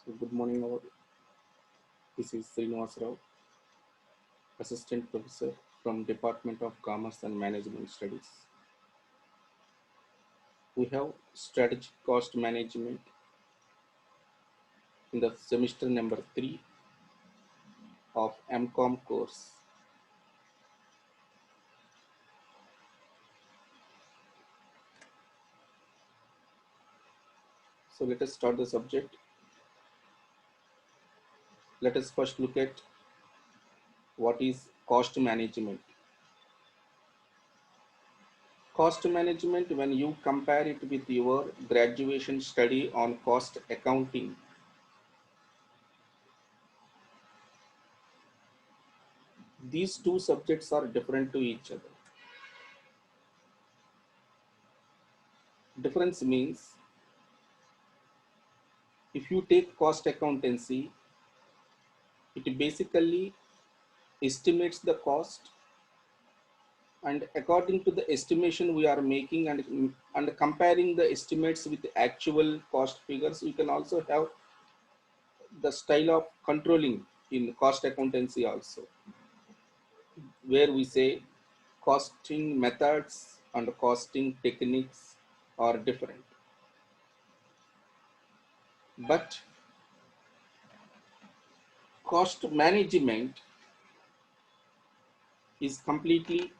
Good morning, all. This is Srinivas Rao, Assistant Professor from Department of Commerce and Management Studies. We have Strategic Cost Management in the semester number 3 of MCOM course. So let us start the subject. Let us first look at what is cost management. Cost management, when you compare it with your graduation study on cost accounting, these two subjects are different to each other. Difference means if you take cost accountancy, it basically estimates the cost, and according to the estimation we are making and comparing the estimates with the actual cost figures, you can also have the style of controlling in cost accountancy also, where we say costing methods and costing techniques are different. But cost management is completely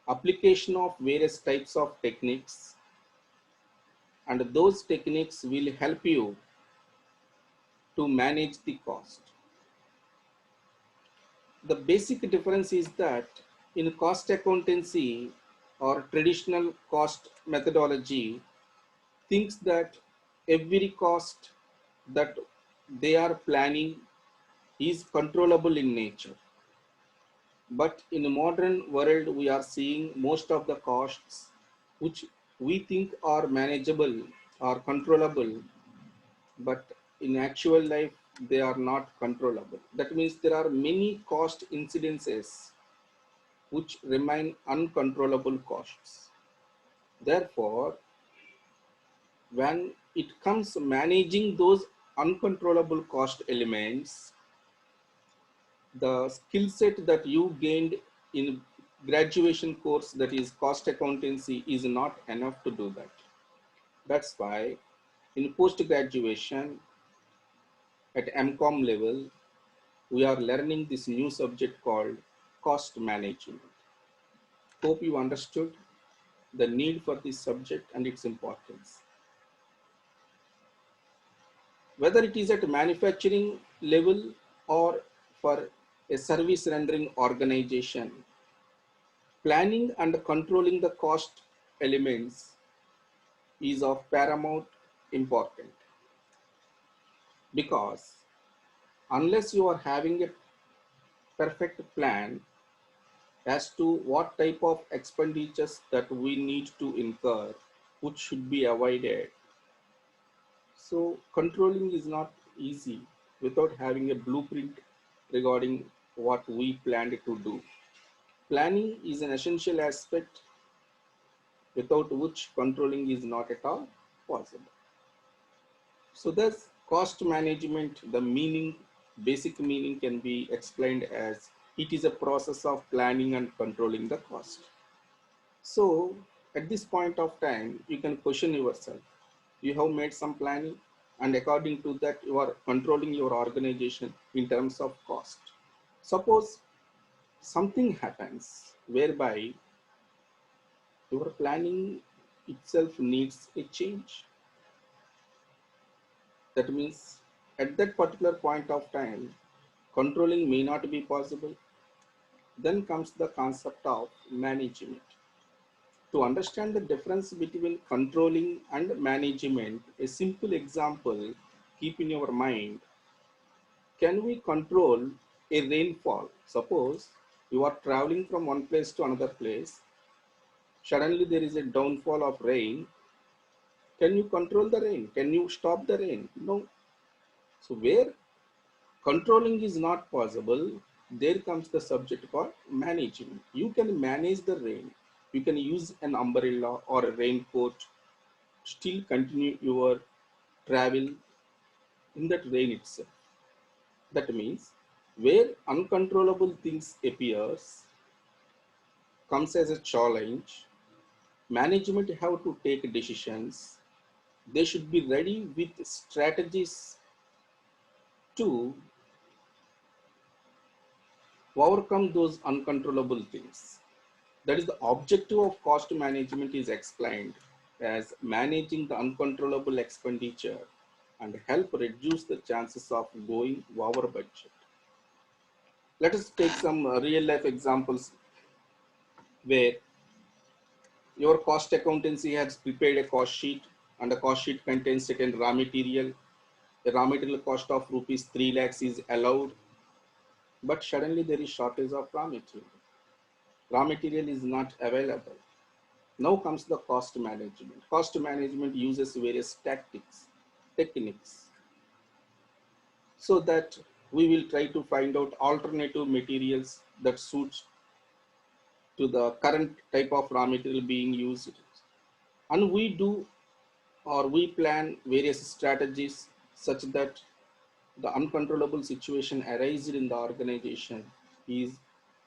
application of various types of techniques, and those techniques will help you to manage the cost. The basic difference is that in cost accountancy or traditional cost methodology thinks that every cost that they are planning is controllable in nature. But in a modern world, we are seeing most of the costs which we think are manageable or controllable, but in actual life, they are not controllable. That means there are many cost incidences which remain uncontrollable costs. Therefore, when it comes managing those uncontrollable cost elements, the skill set that you gained in graduation course, that is cost accountancy, is not enough to do that. That's why in post graduation at MCOM level, we are learning this new subject called cost management. Hope you understood the need for this subject and its importance. Whether it is at manufacturing level or for a service rendering organization, planning and controlling the cost elements is of paramount importance, because unless you are having a perfect plan as to what type of expenditures that we need to incur, which should be avoided, so controlling is not easy without having a blueprint regarding what we planned to do. Planning is an essential aspect without which controlling is not at all possible. So thus cost management, the meaning, basic meaning can be explained as it is a process of planning and controlling the cost. So at this point of time, you can question yourself. You have made some planning, and according to that, you are controlling your organization in terms of cost. Suppose something happens whereby your planning itself needs a change. That means at that particular point of time, controlling may not be possible. Then comes the concept of management. To understand the difference between controlling and management, a simple example keep in your mind. Can we control a rainfall? Suppose you are traveling from one place to another place. Suddenly there is a downfall of rain. Can you control the rain? Can you stop the rain? No. So where controlling is not possible, there comes the subject called management. You can manage the rain. You can use an umbrella or a raincoat, still continue your travel in that rain itself. That means where uncontrollable things appears comes as a challenge, management have to take decisions. They should be ready with strategies to overcome those uncontrollable things. That is the objective of cost management is explained as managing the uncontrollable expenditure and help reduce the chances of going over budget. Let us take some real life examples where your cost accountancy has prepared a cost sheet and the cost sheet contains certain raw material. The raw material cost of rupees 3 lakhs is allowed, but suddenly there is shortage of raw material. Raw material is not available. Now comes the cost management. Cost management uses various tactics, techniques, so that we will try to find out alternative materials that suits to the current type of raw material being used. And we do or we plan various strategies such that the uncontrollable situation arising in the organization is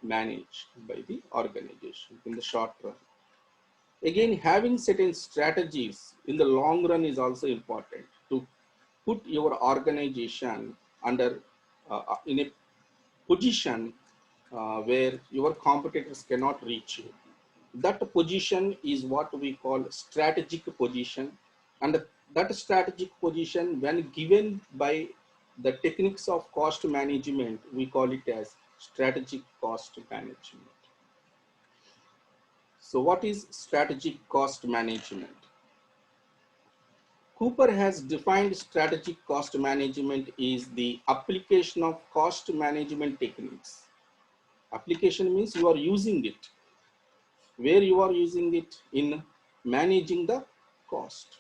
managed by the organization in the short run. Again, having certain strategies in the long run is also important to put your organization under in a position where your competitors cannot reach you. That position is what we call strategic position, and that strategic position, when given by the techniques of cost management, we call it as strategic cost management. So what is strategic cost management? Cooper has defined strategic cost management is the application of cost management techniques. Application means you are using it. Where you are using it in managing the cost.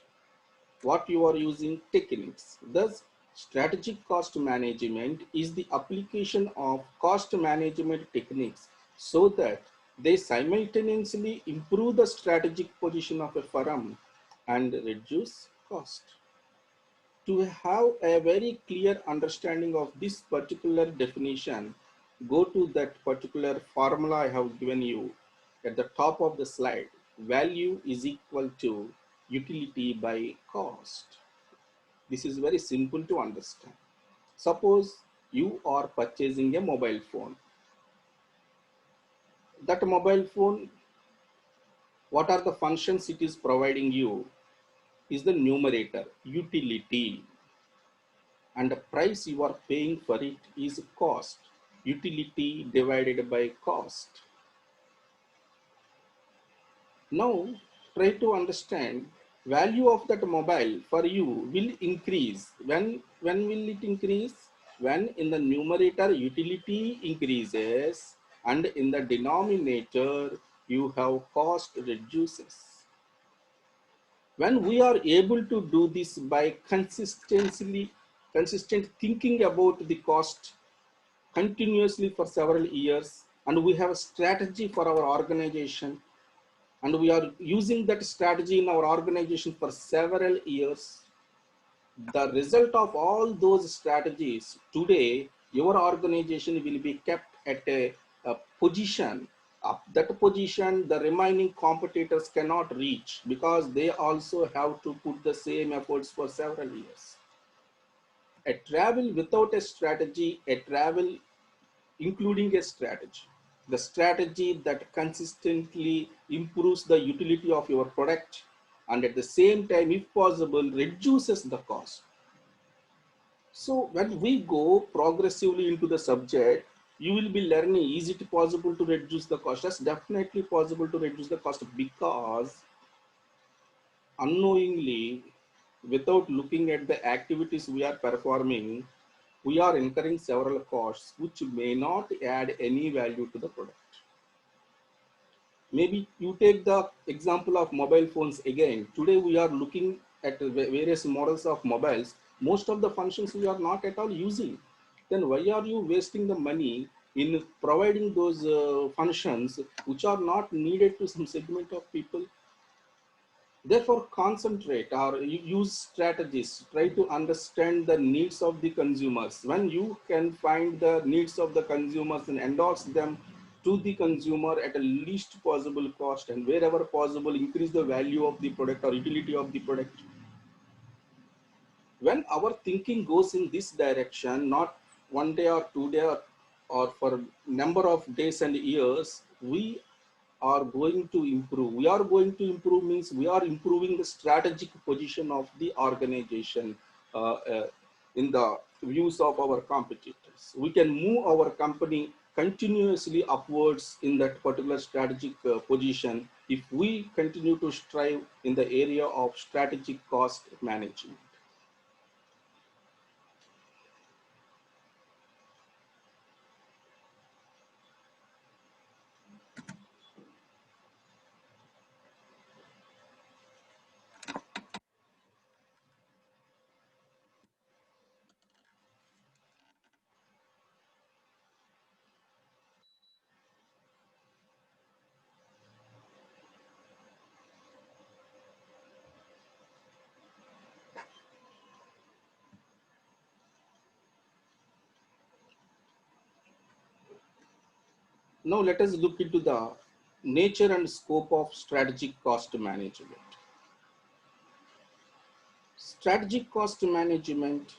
What you are using techniques. Thus, strategic cost management is the application of cost management techniques so that they simultaneously improve the strategic position of a firm and reduce cost. To have a very clear understanding of this particular definition, go to that particular formula I have given you at the top of the slide. Value is equal to utility by cost. This is very simple to understand. Suppose you are purchasing a mobile phone. That mobile phone, what are the functions it is providing you is the numerator, utility. And the price you are paying for it is cost, utility divided by cost. Now try to understand value of that mobile for you will increase. When will it increase? When in the numerator utility increases and in the denominator you have cost reduces. When we are able to do this by consistent thinking about the cost continuously for several years, and we have a strategy for our organization, and we are using that strategy in our organization for several years, the result of all those strategies today, your organization will be kept at a position. That position the remaining competitors cannot reach because they also have to put the same efforts for several years. A travel without a strategy, a travel including a strategy. The strategy that consistently improves the utility of your product and at the same time, if possible, reduces the cost. So when we go progressively into the subject, you will be learning, is it possible to reduce the cost? That's definitely possible to reduce the cost because unknowingly, without looking at the activities we are performing, we are incurring several costs which may not add any value to the product. Maybe you take the example of mobile phones again. Today we are looking at various models of mobiles. Most of the functions we are not at all using. Then why are you wasting the money in providing those functions which are not needed to some segment of people? Therefore, concentrate or use strategies, try to understand the needs of the consumers. When you can find the needs of the consumers and endorse them to the consumer at a least possible cost, and wherever possible increase the value of the product or utility of the product. When our thinking goes in this direction, not one day or 2 day or for number of days and years, we are going to improve. We are going to improve means we are improving the strategic position of the organization in the views of our competitors. We can move our company continuously upwards in that particular strategic position if we continue to strive in the area of strategic cost management. Now let us look into the nature and scope of strategic cost management. Strategic cost management,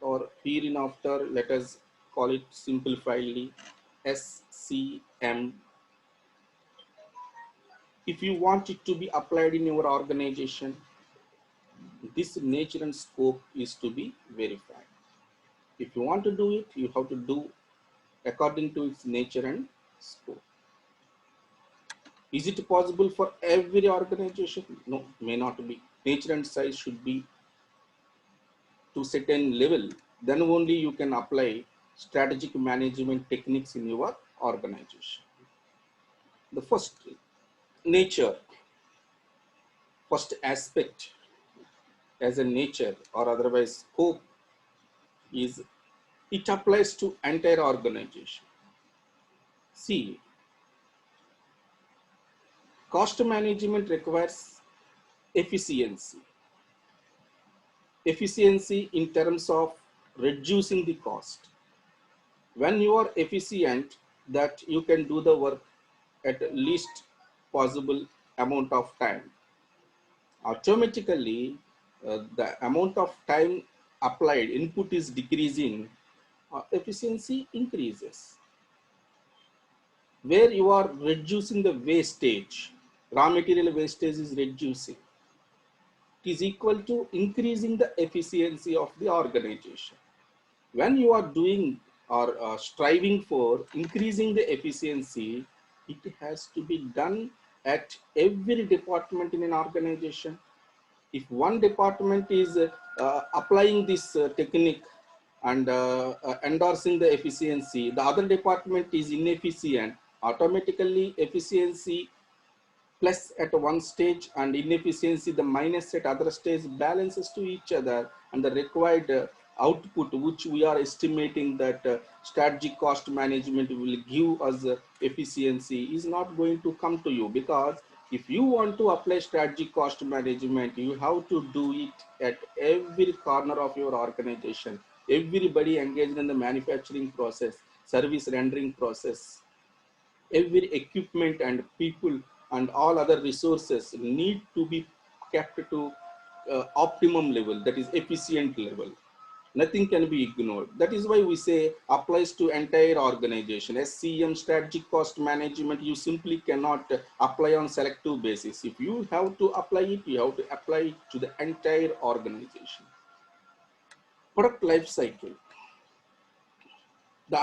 or hereinafter let us call it simplifiedly SCM, if you want it to be applied in your organization, this nature and scope is to be verified. If you want to do it, you have to do according to its nature and scope. Is it possible for every organization? No, may not be. Nature and size should be to certain level. Then only you can apply strategic management techniques in your organization. The first nature, first aspect as a nature or otherwise scope is it applies to entire organization. See, cost management requires efficiency. Efficiency in terms of reducing the cost. When you are efficient, that you can do the work at least possible amount of time. Automatically, the amount of time applied, input is decreasing, efficiency increases. Where you are reducing the wastage, raw material wastage is reducing, it is equal to increasing the efficiency of the organization. When you are doing or striving for increasing the efficiency, it has to be done at every department in an organization. If one department is applying this technique and endorsing the efficiency, the other department is inefficient, automatically efficiency plus at one stage and inefficiency, the minus at other stage balances to each other, and the required output which we are estimating that strategic cost management will give us efficiency is not going to come to you, because if you want to apply strategic cost management, you have to do it at every corner of your organization. Everybody engaged in the manufacturing process, service rendering process, every equipment and people and all other resources need to be kept to optimum level, that is efficient level. Nothing can be ignored. That is why we say applies to entire organization. SCM, strategic cost management, you simply cannot apply on selective basis. If you have to apply it, you have to apply it to the entire organization. Product life cycle. The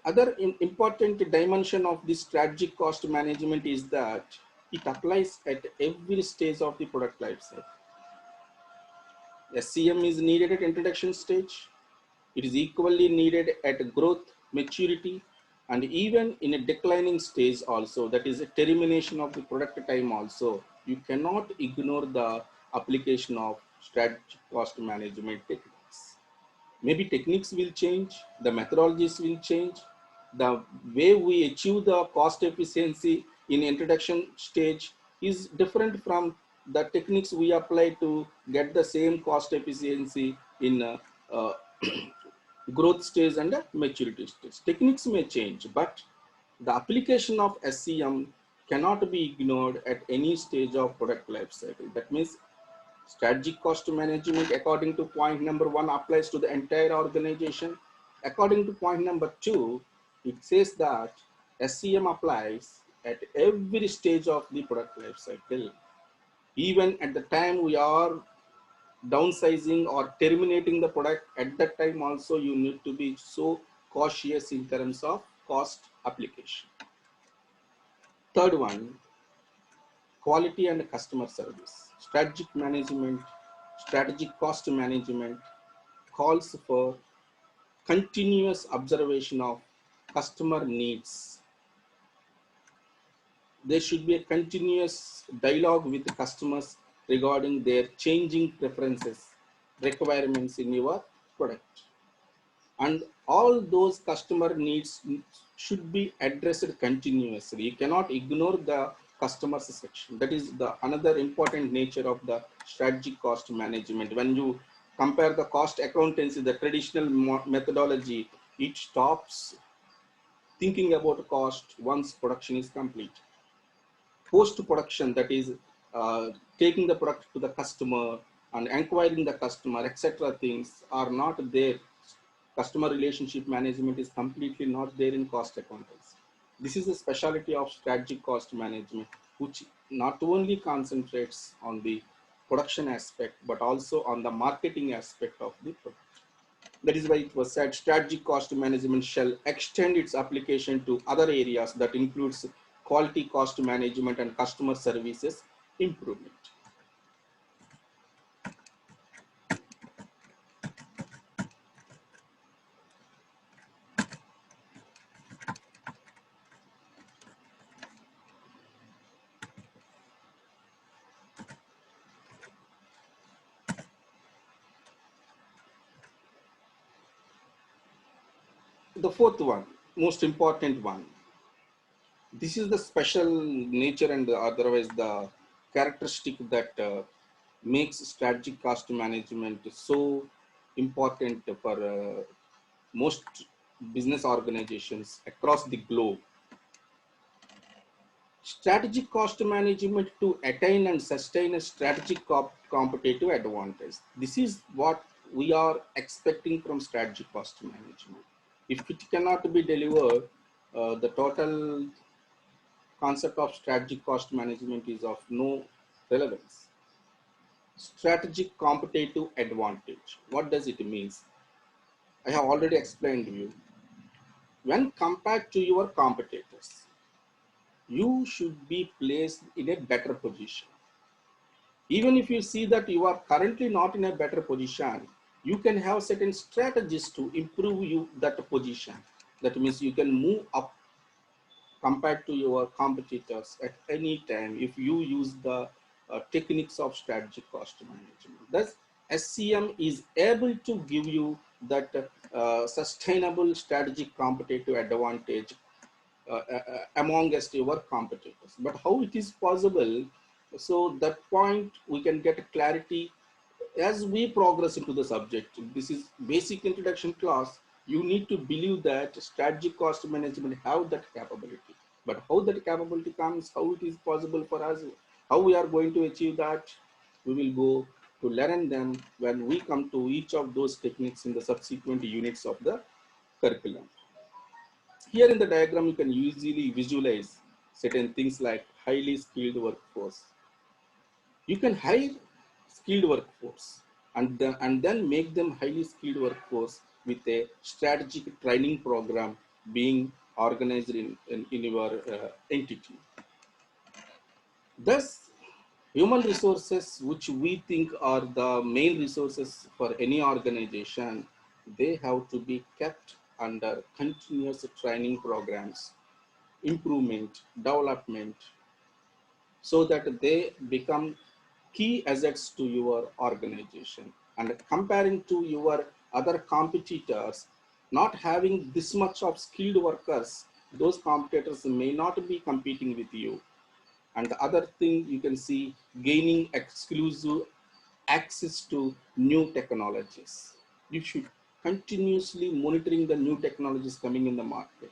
other important dimension of this strategic cost management is that it applies at every stage of the product life cycle. SCM is needed at introduction stage. It is equally needed at growth, maturity, and even in a declining stage also, that is a termination of the product time also. You cannot ignore the application of strategic cost management techniques. Maybe techniques will change, the methodologies will change, the way we achieve the cost efficiency in introduction stage is different from the techniques we apply to get the same cost efficiency in uh, growth stage and maturity stage. Techniques may change, but the application of SCM cannot be ignored at any stage of product life cycle. That means strategic cost management, according to point number 1, applies to the entire organization. According to point number 2, it says that SCM applies at every stage of the product life cycle. Even at the time we are downsizing or terminating the product, at that time also you need to be so cautious in terms of cost application. Third one, quality and customer service. Strategic cost management calls for continuous observation of customer needs. There should be a continuous dialogue with the customers regarding their changing preferences, requirements in your product. And all those customer needs should be addressed continuously. You cannot ignore the customer section. That is the another important nature of the strategic cost management. When you compare the cost accountancy, the traditional methodology, it stops thinking about cost once production is complete. Post-production, that is taking the product to the customer and acquiring the customer, etc. things are not there. Customer relationship management is completely not there in cost accountancy. This is the specialty of strategic cost management, which not only concentrates on the production aspect, but also on the marketing aspect of the product. That is why it was said strategic cost management shall extend its application to other areas that includes quality cost management and customer services improvement. The fourth one, most important one. This is the special nature and otherwise the characteristic that makes strategic cost management so important for most business organizations across the globe. Strategic cost management to attain and sustain a strategic competitive advantage. This is what we are expecting from strategic cost management. If it cannot be delivered, the total concept of strategic cost management is of no relevance. Strategic competitive advantage. What does it mean? I have already explained to you. When compared to your competitors, you should be placed in a better position. Even if you see that you are currently not in a better position, you can have certain strategies to improve that position. That means you can move up compared to your competitors at any time if you use the techniques of strategic cost management. Thus, SCM is able to give you that sustainable strategic competitive advantage amongst your competitors. But how it is possible? So that point we can get clarity as we progress into the subject. This is basic introduction class. You need to believe that strategic cost management have that capability. But how that capability comes, how it is possible for us, how we are going to achieve that, we will go to learn them when we come to each of those techniques in the subsequent units of the curriculum. Here in the diagram, you can easily visualize certain things like highly skilled workforce. You can hire skilled workforce and then make them highly skilled workforce with a strategic training program being organized in your entity. Thus, human resources, which we think are the main resources for any organization, they have to be kept under continuous training programs, improvement, development, so that they become key assets to your organization. And comparing to your other competitors, not having this much of skilled workers, those competitors may not be competing with you. And the other thing you can see, gaining exclusive access to new technologies. You should continuously monitoring the new technologies coming in the market.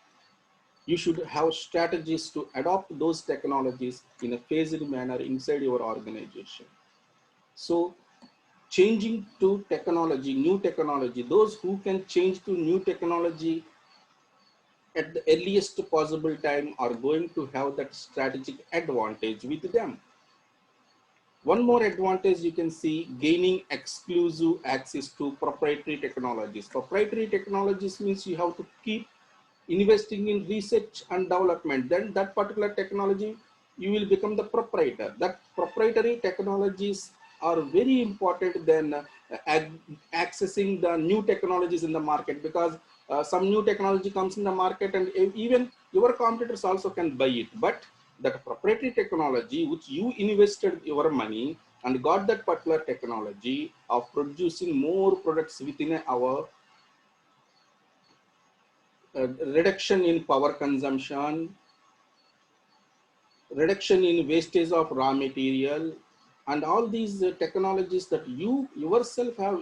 You should have strategies to adopt those technologies in a phased manner inside your organization. So changing to technology, new technology, those who can change to new technology at the earliest possible time are going to have that strategic advantage with them. One more advantage you can see, gaining exclusive access to proprietary technologies. Proprietary technologies means you have to keep investing in research and development. Then that particular technology, you will become the proprietor. That proprietary technologies are very important than accessing the new technologies in the market, because some new technology comes in the market and even your competitors also can buy it. But that proprietary technology which you invested your money and got that particular technology of producing more products within our reduction in power consumption, reduction in wastage of raw material, and all these technologies that you yourself have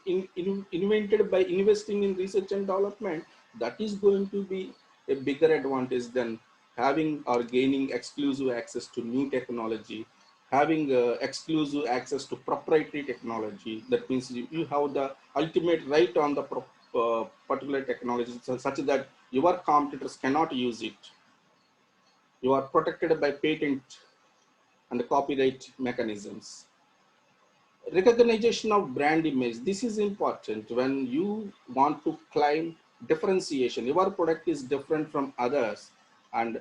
invented by investing in research and development, that is going to be a bigger advantage than having or gaining exclusive access to new technology, having exclusive access to proprietary technology. That means you have the ultimate right on the particular technology, such that your competitors cannot use it. You are protected by patent and copyright mechanisms. Recognition of brand image. This is important when you want to claim differentiation. Your product is different from others, and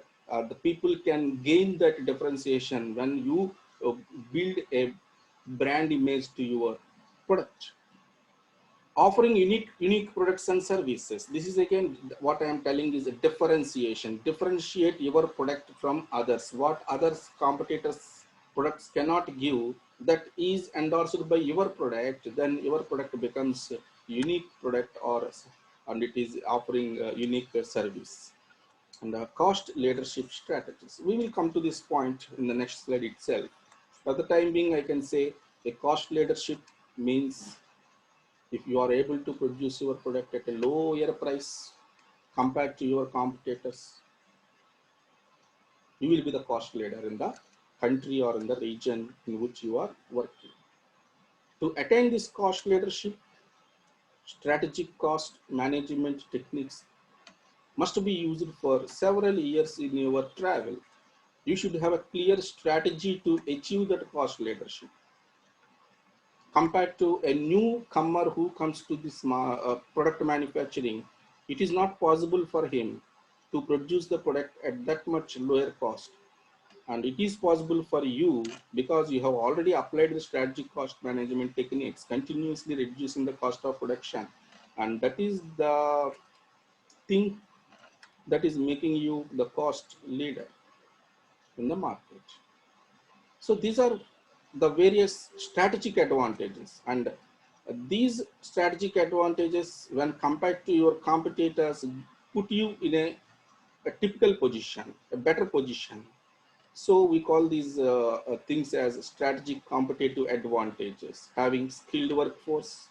the people can gain that differentiation when you build a brand image to your product. Offering unique products and services. This is again what I am telling is a differentiation. Differentiate your product from others. What others competitors products cannot give, that is endorsed by your product, then your product becomes a unique product, or and it is offering a unique service. And cost leadership strategies, we will come to this point in the next slide itself. For the time being, I can say a cost leadership means if you are able to produce your product at a lower price compared to your competitors, you will be the cost leader in the country or in the region in which you are working. To attain this cost leadership, strategic cost management techniques must be used for several years in your travel. You should have a clear strategy to achieve that cost leadership. Compared to a newcomer who comes to this product manufacturing, it is not possible for him to produce the product at that much lower cost. And it is possible for you because you have already applied the strategic cost management techniques, continuously reducing the cost of production. And that is the thing that is making you the cost leader in the market. So these are the various strategic advantages, and these strategic advantages when compared to your competitors put you in a typical position, a better position. So we call these things as strategic competitive advantages. Having skilled workforce,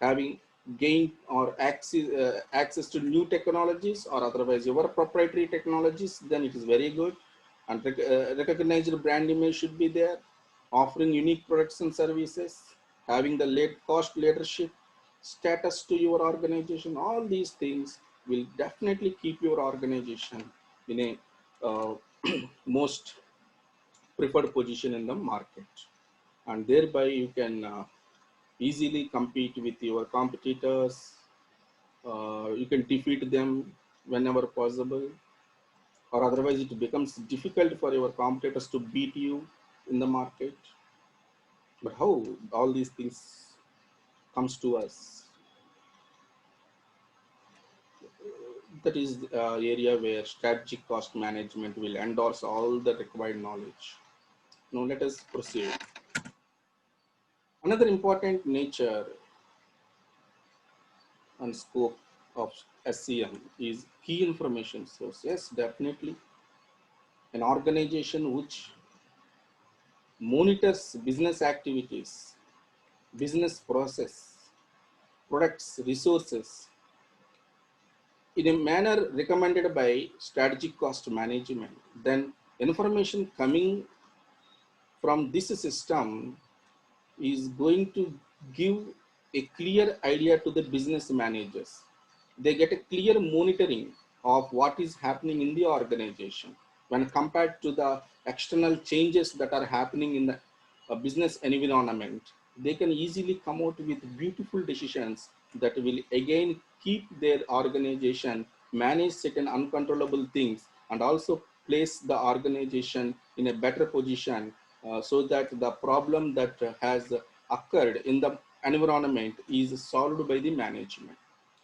having gained or access to new technologies or otherwise your proprietary technologies, then it is very good. And recognized brand image should be there, offering unique products and services, having the cost leadership status to your organization. All these things will definitely keep your organization in a most preferred position in the market, and thereby you can easily compete with your competitors. You can defeat them whenever possible, or otherwise it becomes difficult for your competitors to beat you in the market. But how all these things comes to us? That is area where strategic cost management will endorse all the required knowledge. Now let us proceed. Another important nature and scope of SCM is key information source. Yes, definitely. An organization which monitors business activities, business process, products, resources in a manner recommended by strategic cost management, then information coming from this system is going to give a clear idea to the business managers. They get a clear monitoring of what is happening in the organization when compared to the external changes that are happening in the business environment. They can easily come out with beautiful decisions that will again keep their organization, manage certain uncontrollable things, and also place the organization in a better position so that the problem that has occurred in the environment is solved by the management.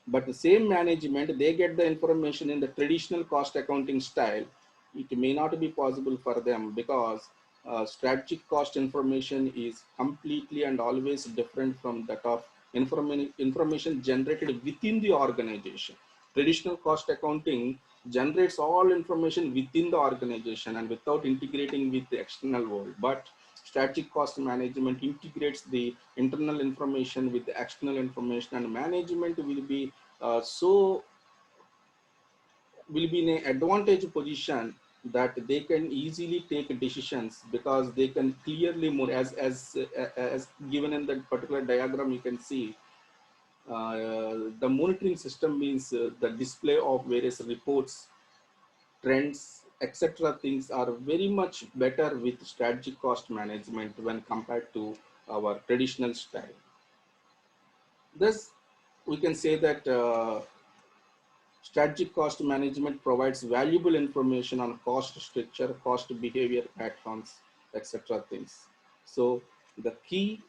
But the same management, they get the information in the traditional cost accounting style. It may not be possible for them because strategic cost information is completely and always different from that of information generated within the organization. Traditional cost accounting generates all information within the organization and without integrating with the external world. But strategic cost management integrates the internal information with the external information, and management will be in an advantage position that they can easily take decisions because they can clearly more as given in that particular diagram. You can see the monitoring system means the display of various reports, trends, etc. things are very much better with strategic cost management when compared to our traditional style. Thus, we can say that strategic cost management provides valuable information on cost structure, cost behavior patterns, etc. things. So the key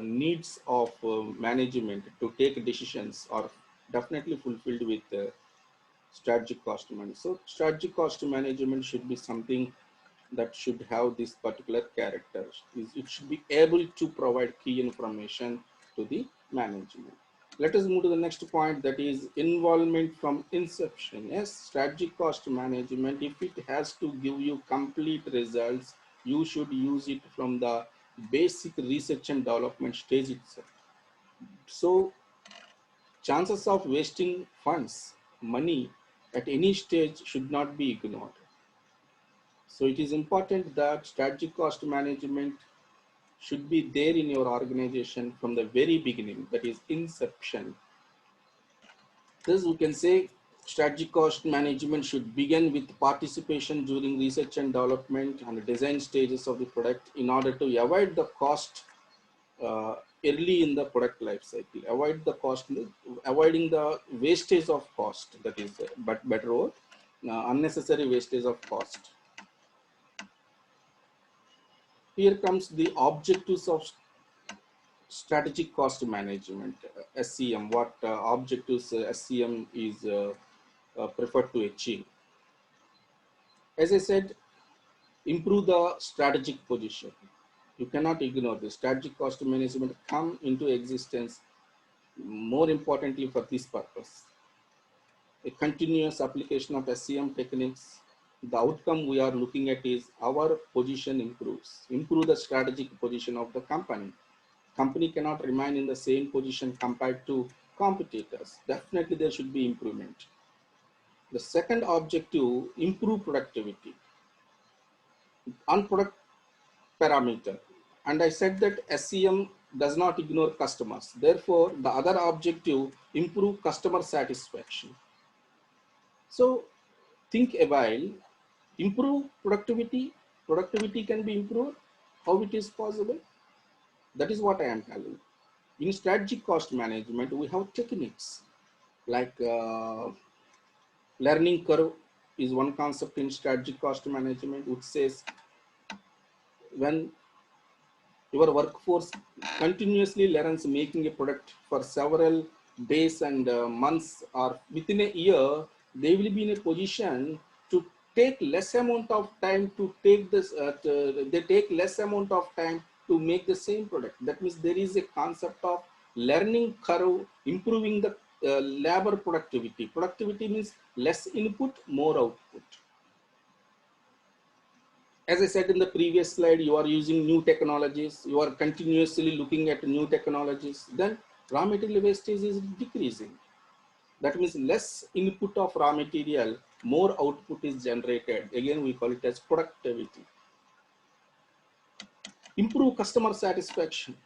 needs of management to take decisions are definitely fulfilled with strategic cost management. So strategic cost management should be something that should have this particular character. It should be able to provide key information to the management. Let us move to the next point, that is involvement from inception. Yes, strategic cost management, if it has to give you complete results, you should use it from the basic research and development stage itself. So chances of wasting funds, money at any stage should not be ignored. So it is important that strategic cost management should be there in your organization from the very beginning, that is inception. Thus, we can say strategic cost management should begin with participation during research and development and design stages of the product in order to avoid the cost uh, early in the product life cycle. Avoiding the wastage of cost, that is, but better word, unnecessary wastage of cost. Here comes the objectives of strategic cost management, SCM. What objectives SCM is preferred to achieve? As I said, improve the strategic position. You cannot ignore this. Strategic cost management come into existence more importantly for this purpose. A continuous application of SCM techniques, the outcome we are looking at is our position improves. Improve the strategic position of the company. Company cannot remain in the same position compared to competitors. Definitely there should be improvement. The second objective, improve productivity on product parameter. And I said that SCM does not ignore customers. Therefore, the other objective, improve customer satisfaction. So think a while, improve productivity. Productivity can be improved. How it is possible? That is what I am telling. In strategic cost management, we have techniques like learning curve is one concept in strategic cost management, which says when your workforce continuously learns making a product for several days and months or within a year, they will be in a position to take less amount of time to take this, they take less amount of time to make the same product. That means there is a concept of learning curve, improving the labor productivity. Productivity means less input, more output. As I said in the previous slide, you are using new technologies, you are continuously looking at new technologies, then raw material wastage is decreasing. That means less input of raw material, more output is generated. Again, we call it as productivity. Improve customer satisfaction.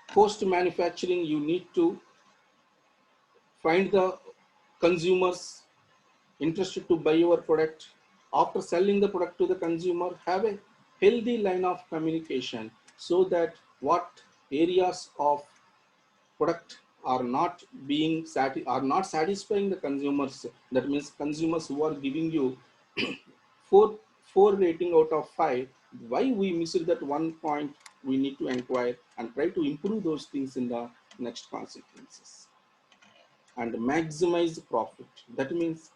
Post manufacturing, you need to find the consumers interested to buy your product. After selling the product to the consumer, have a healthy line of communication so that what areas of product are not satisfying the consumers. That means consumers who are giving you four four rating out of 5. Why we missed that one point? We need to inquire and try to improve those things in the next consequences and maximize profit. That means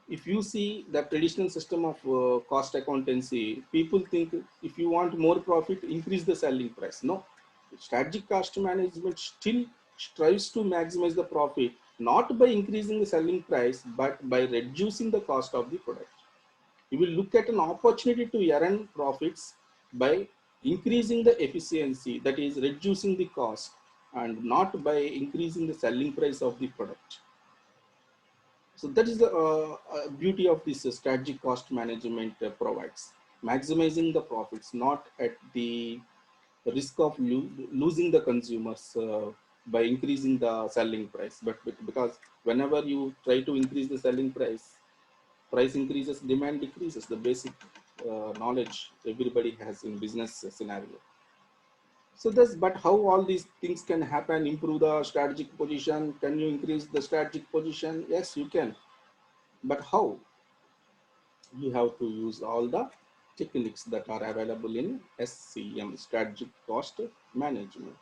if you see the traditional system of cost accountancy, people think if you want more profit, increase the selling price. No, strategic cost management still strives to maximize the profit, not by increasing the selling price, but by reducing the cost of the product. You will look at an opportunity to earn profits by increasing the efficiency, that is reducing the cost, and not by increasing the selling price of the product. So that is the beauty of this strategic cost management provides. Maximizing the profits, not at the risk of losing the consumers by increasing the selling price. But because whenever you try to increase the selling price, price increases, demand decreases, the basic knowledge everybody has in business scenario. So this, but how all these things can happen, improve the strategic position? Can you increase the strategic position? Yes, you can. But how? You have to use all the techniques that are available in SCM, strategic cost management.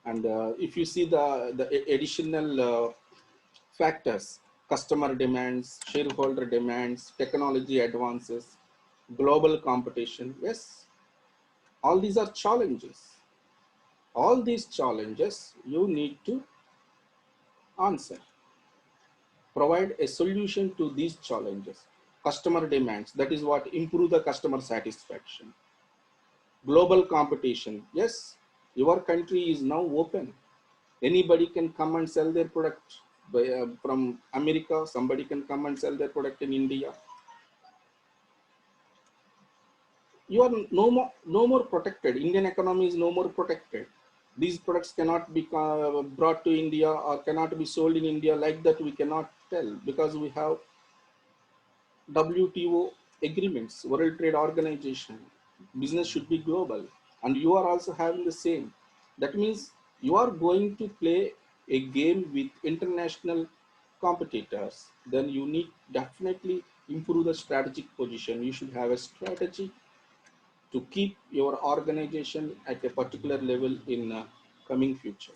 And if you see the additional factors, customer demands, shareholder demands, technology advances, global competition, yes, all these are challenges. All these challenges you need to answer. Provide a solution to these challenges. Customer demands, that is what improve the customer satisfaction. Global competition, yes, your country is now open. Anybody can come and sell their product from America. Somebody can come and sell their product in India. You are no more protected. Indian economy is no more protected. These products cannot be brought to India or cannot be sold in India. Like that we cannot tell, because we have WTO agreements, World Trade Organization. Business should be global, and you are also having the same. That means you are going to play a game with international competitors. Then you need definitely improve the strategic position. You should have a strategy to keep your organization at a particular level in coming future.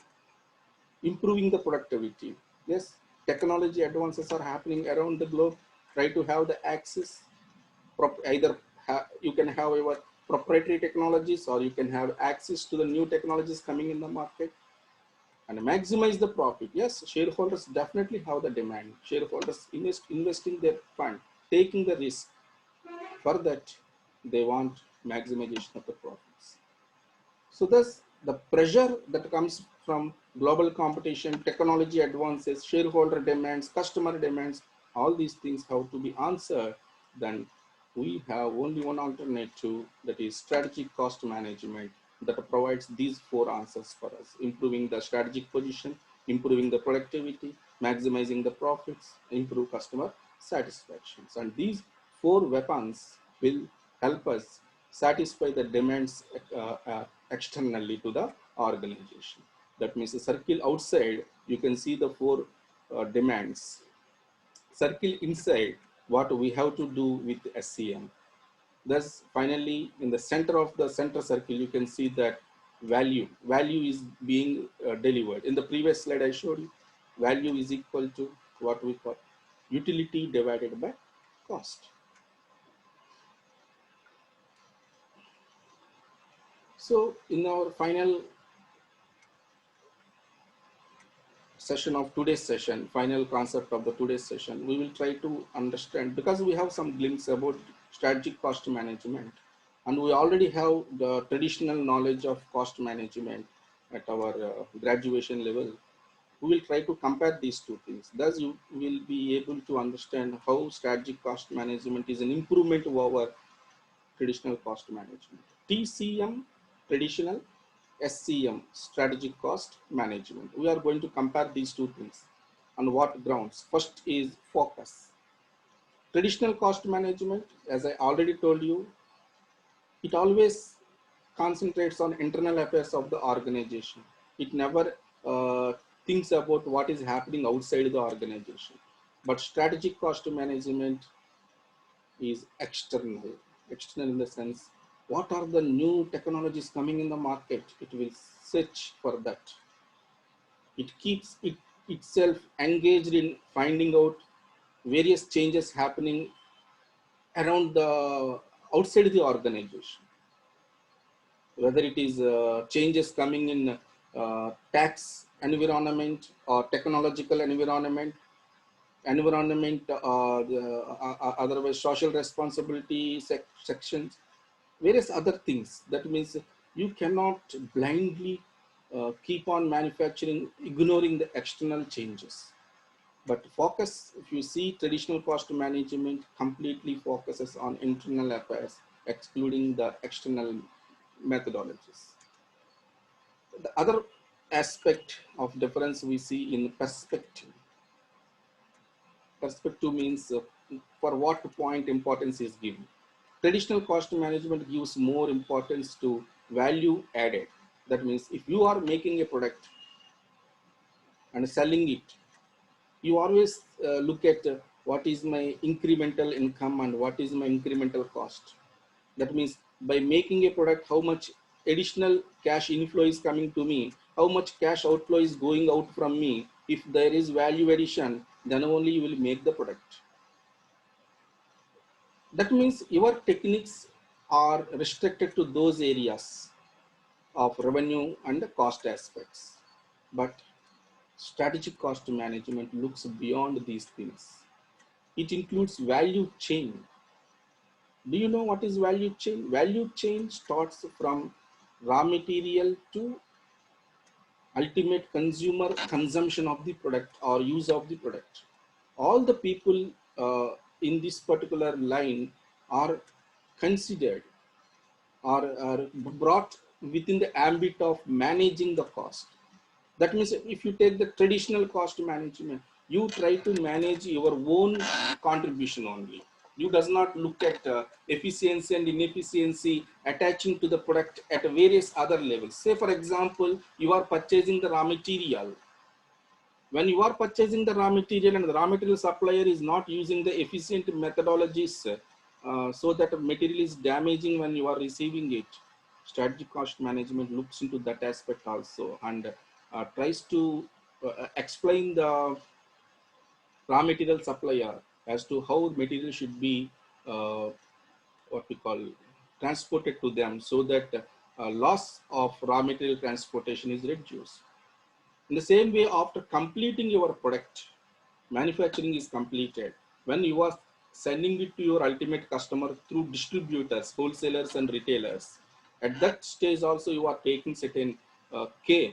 Improving the productivity. Yes, technology advances are happening around the globe. Try to have the access. Either you can have your proprietary technologies, or you can have access to the new technologies coming in the market and maximize the profit. Yes, shareholders definitely have the demand. Shareholders investing their fund, taking the risk. For that, they want maximization of the profits. So thus the pressure that comes from global competition, technology advances, shareholder demands, customer demands, all these things have to be answered. Then we have only one alternative, that is strategic cost management, that provides these four answers for us: improving the strategic position, improving the productivity, maximizing the profits, improve customer satisfactions. And these four weapons will help us satisfy the demands externally to the organization. That means the circle outside, you can see the four demands. Circle inside, what we have to do with SCM. Thus, finally, in the center of the center circle, you can see that value is being delivered. In the previous slide I showed you, value is equal to what we call utility divided by cost. So in our final session of today's session, final concept of the today's session, we will try to understand, because we have some glimpse about strategic cost management, and we already have the traditional knowledge of cost management at our graduation level, we will try to compare these two things. Thus, you will be able to understand how strategic cost management is an improvement over traditional cost management. TCM, traditional, SCM, strategic cost management. We are going to compare these two things. On what grounds? First is focus. Traditional cost management, as I already told you, it always concentrates on internal affairs of the organization. It never thinks about what is happening outside the organization. But strategic cost management is external. External in the sense, what are the new technologies coming in the market? It will search for that. It keeps itself engaged in finding out various changes happening around the outside the organization, whether it is changes coming in tax environment or technological environment, otherwise social responsibility sections, various other things. That means you cannot blindly keep on manufacturing, ignoring the external changes. But focus, if you see, traditional cost management completely focuses on internal affairs, excluding the external methodologies. The other aspect of difference we see in perspective. Perspective means for what point importance is given. Traditional cost management gives more importance to value added. That means if you are making a product and selling it, you always look at what is my incremental income and what is my incremental cost. That means by making a product, how much additional cash inflow is coming to me, how much cash outflow is going out from me. If there is value addition, then only you will make the product. That means your techniques are restricted to those areas of revenue and cost aspects. But strategic cost management looks beyond these things. It includes value chain. Do you know what is value chain? Value chain starts from raw material to ultimate consumer consumption of the product or use of the product. All the people in this particular line are considered or are brought within the ambit of managing the cost. That means if you take the traditional cost management, you try to manage your own contribution only. You does not look at efficiency and inefficiency attaching to the product at various other levels. Say for example, you are purchasing the raw material. When you are purchasing the raw material and the raw material supplier is not using the efficient methodologies, so that material is damaging when you are receiving it, strategic cost management looks into that aspect also and tries to explain the raw material supplier as to how material should be what we call transported to them, so that loss of raw material transportation is reduced. In the same way, after completing your product, manufacturing is completed. When you are sending it to your ultimate customer through distributors, wholesalers and retailers, at that stage also you are taking certain care.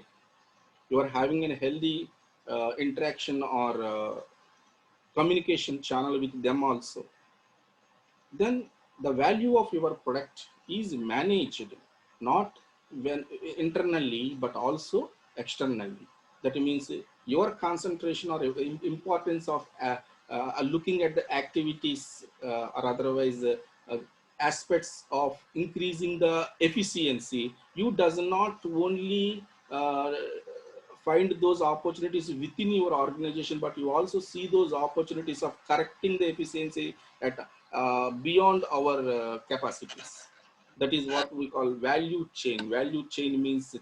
You are having a healthy interaction or communication channel with them also. Then the value of your product is managed not when internally but also externally. That means your concentration or importance of looking at the activities or otherwise aspects of increasing the efficiency. You does not only find those opportunities within your organization, but you also see those opportunities of correcting the efficiency at beyond our capacities. That is what we call value chain. Value chain means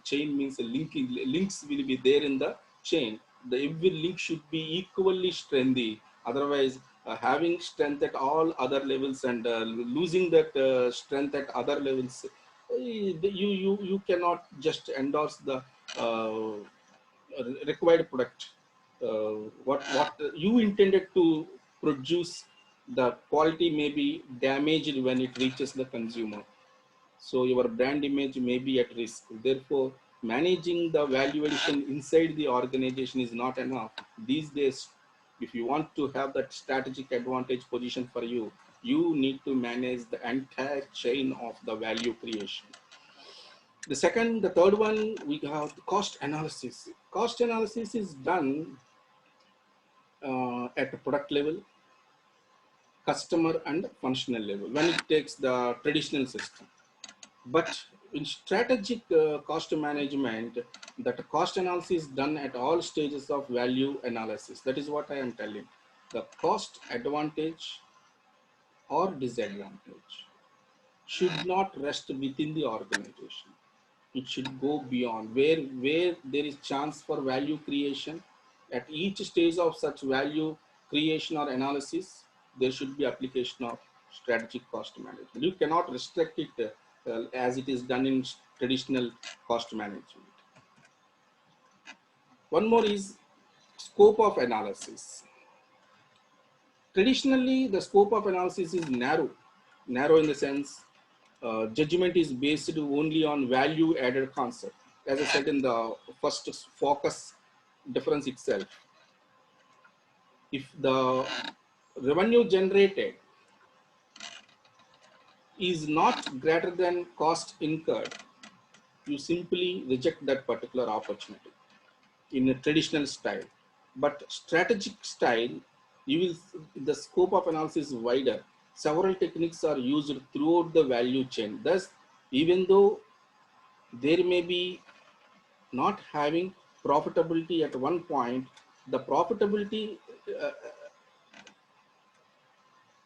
linking. Links will be there in the chain. The every link should be equally strengthy. Otherwise, having strength at all other levels and losing that strength at other levels, you cannot just endorse the required product. What you intended to produce the quality may be damaged when it reaches the consumer. So your brand image may be at risk. Therefore, managing the value addition inside the organization is not enough. These days, if you want to have that strategic advantage position for you, you need to manage the entire chain of the value creation. The third one, we have the cost analysis. Cost analysis is done at a product level, customer and functional level when it takes the traditional system. But in strategic cost management, that cost analysis is done at all stages of value analysis. That is what I am telling. The cost advantage or disadvantage should not rest within the organization. It should go beyond where there is chance for value creation. At each stage of such value creation or analysis, there should be application of strategic cost management. You cannot restrict it as it is done in traditional cost management. One more is scope of analysis. Traditionally, the scope of analysis is narrow. Narrow in the sense, judgment is based only on value added concept. As I said in the first focus difference itself, if the revenue generated is not greater than cost incurred, you simply reject that particular opportunity in a traditional style. But strategic style, you will, the scope of analysis is wider. Several techniques are used throughout the value chain. Thus, even though there may be not having profitability at one point, the profitability uh,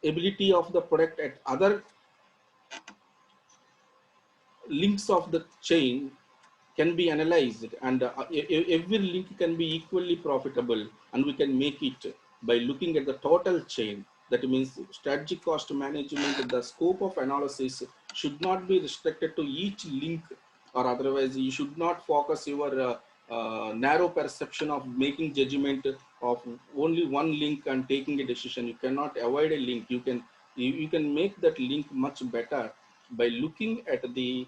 ability of the product at other links of the chain can be analyzed, and every link can be equally profitable, and we can make it by looking at the total chain. That means strategic cost management, the scope of analysis should not be restricted to each link, or otherwise you should not focus your narrow perception of making judgment of only one link and taking a decision. You cannot avoid a link. You can make that link much better by looking at the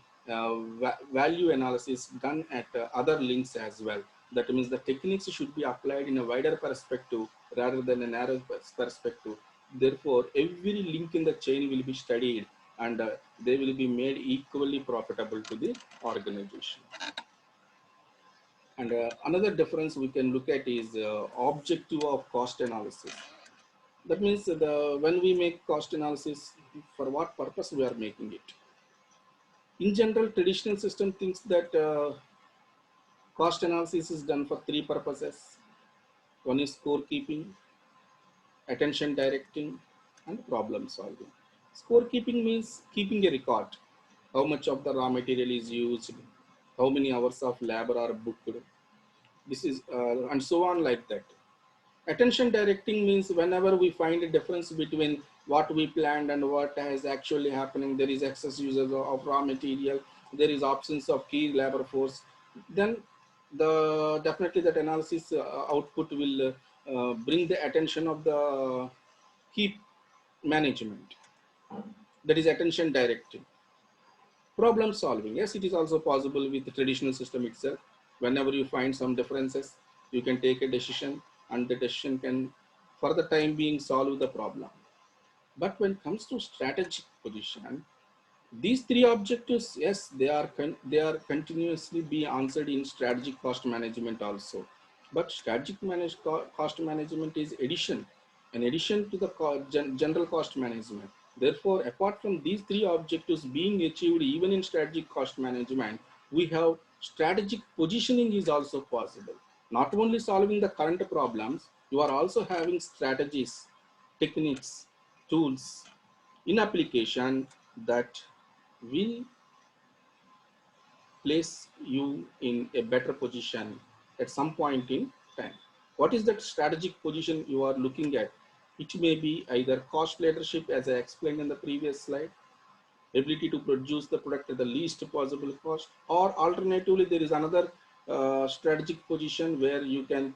value analysis done at other links as well. That means the techniques should be applied in a wider perspective rather than a narrow perspective. Therefore, every link in the chain will be studied, and they will be made equally profitable to the organization. And another difference we can look at is objective of cost analysis. That means when we make cost analysis, for what purpose we are making it. In general, traditional system thinks that cost analysis is done for three purposes. One is scorekeeping, attention directing, and problem solving. Scorekeeping means keeping a record. How much of the raw material is used, how many hours of labor are booked. This is, and so on like that. Attention directing means whenever we find a difference between what we planned and what is actually happening, there is excess usage of raw material, there is absence of key labor force, then the definitely that analysis output will bring the attention of the key management. That is attention directing. Problem solving, yes, it is also possible with the traditional system itself. Whenever you find some differences, you can take a decision, and the decision can for the time being solve the problem. But when it comes to strategic position, these three objectives, yes, they are continuously be answered in strategic cost management also. But cost management is an addition to the general cost management. Therefore, apart from these three objectives being achieved even in strategic cost management, we have strategic positioning is also possible. Not only solving the current problems, you are also having strategies, techniques, tools in application that will place you in a better position at some point in time. What is that strategic position you are looking at? It may be either cost leadership, as I explained in the previous slide, ability to produce the product at the least possible cost, or alternatively, there is another strategic position where you can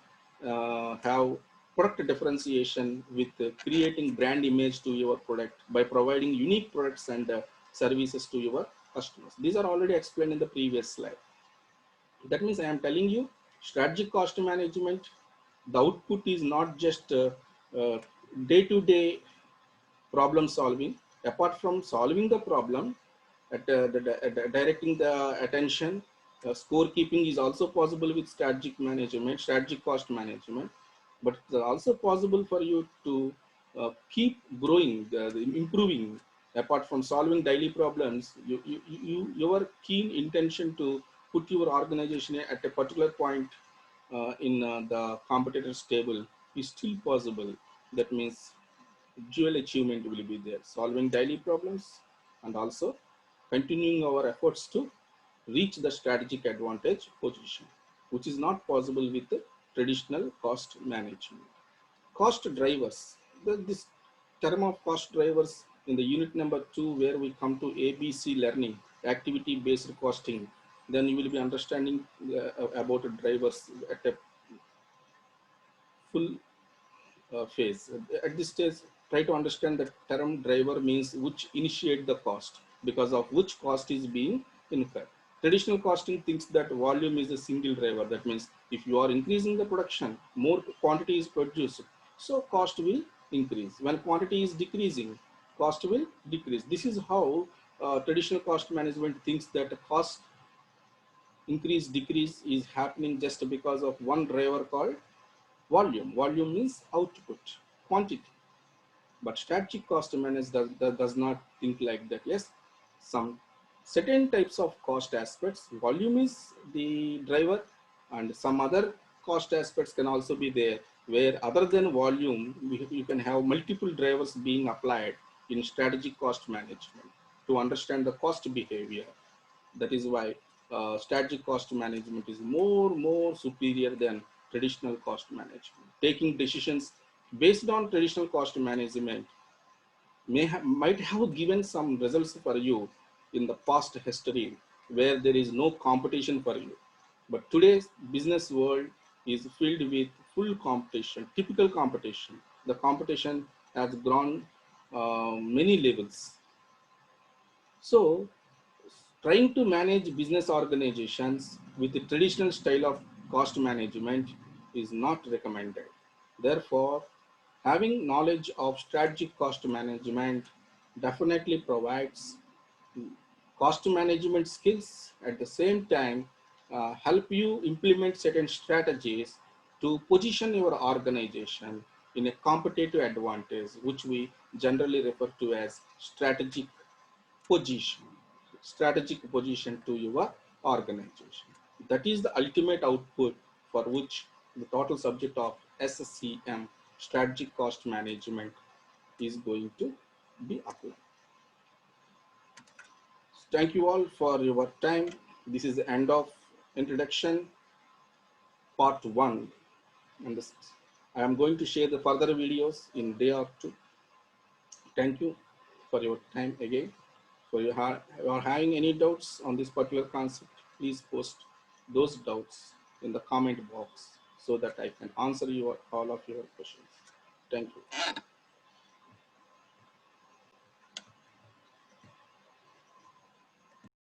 have product differentiation with creating brand image to your product by providing unique products and services to your customers. These are already explained in the previous slide. That means I am telling you strategic cost management, the output is not just day-to-day problem solving. Apart from solving the problem, directing the attention, scorekeeping is also possible with strategic management, strategic cost management. But it's also possible for you to keep growing, improving. Apart from solving daily problems, your keen intention to put your organization at a particular point in the competitor's table is still possible. That means dual achievement will be there, solving daily problems and also continuing our efforts to reach the strategic advantage position, which is not possible with the traditional cost management. Cost drivers, this term of cost drivers in the unit number 2, where we come to ABC learning, activity based costing, then you will be understanding about drivers at a full phase. At this stage, try to understand the term driver means which initiate the cost, because of which cost is being incurred. Traditional costing thinks that volume is a single driver. That means if you are increasing the production, more quantity is produced, so cost will increase. When quantity is decreasing, cost will decrease. This is how traditional cost management thinks that cost increase decrease is happening just because of one driver called volume. Volume means output, quantity. But strategic cost management does not think like that. Yes, some certain types of cost aspects, volume is the driver, and some other cost aspects can also be there, where other than volume, you can have multiple drivers being applied in strategic cost management to understand the cost behavior. That is why strategic cost management is more superior than traditional cost management. Taking decisions based on traditional cost management might have given some results for you in the past history where there is no competition for you. But today's business world is filled with full competition, typical competition. The competition has grown many levels. So trying to manage business organizations with the traditional style of cost management is not recommended. Therefore, having knowledge of strategic cost management definitely provides cost management skills, at the same time help you implement certain strategies to position your organization in a competitive advantage, which we generally refer to as position strategic position to your organization. That is the ultimate output for which the total subject of SCM, strategic cost management, is going to be applied. Thank you all for your time. This is the end of introduction part 1. And this, I am going to share the further videos in day or two. Thank you for your time again. So you are having any doubts on this particular concept, please post those doubts in the comment box so that I can answer all of your questions. Thank you.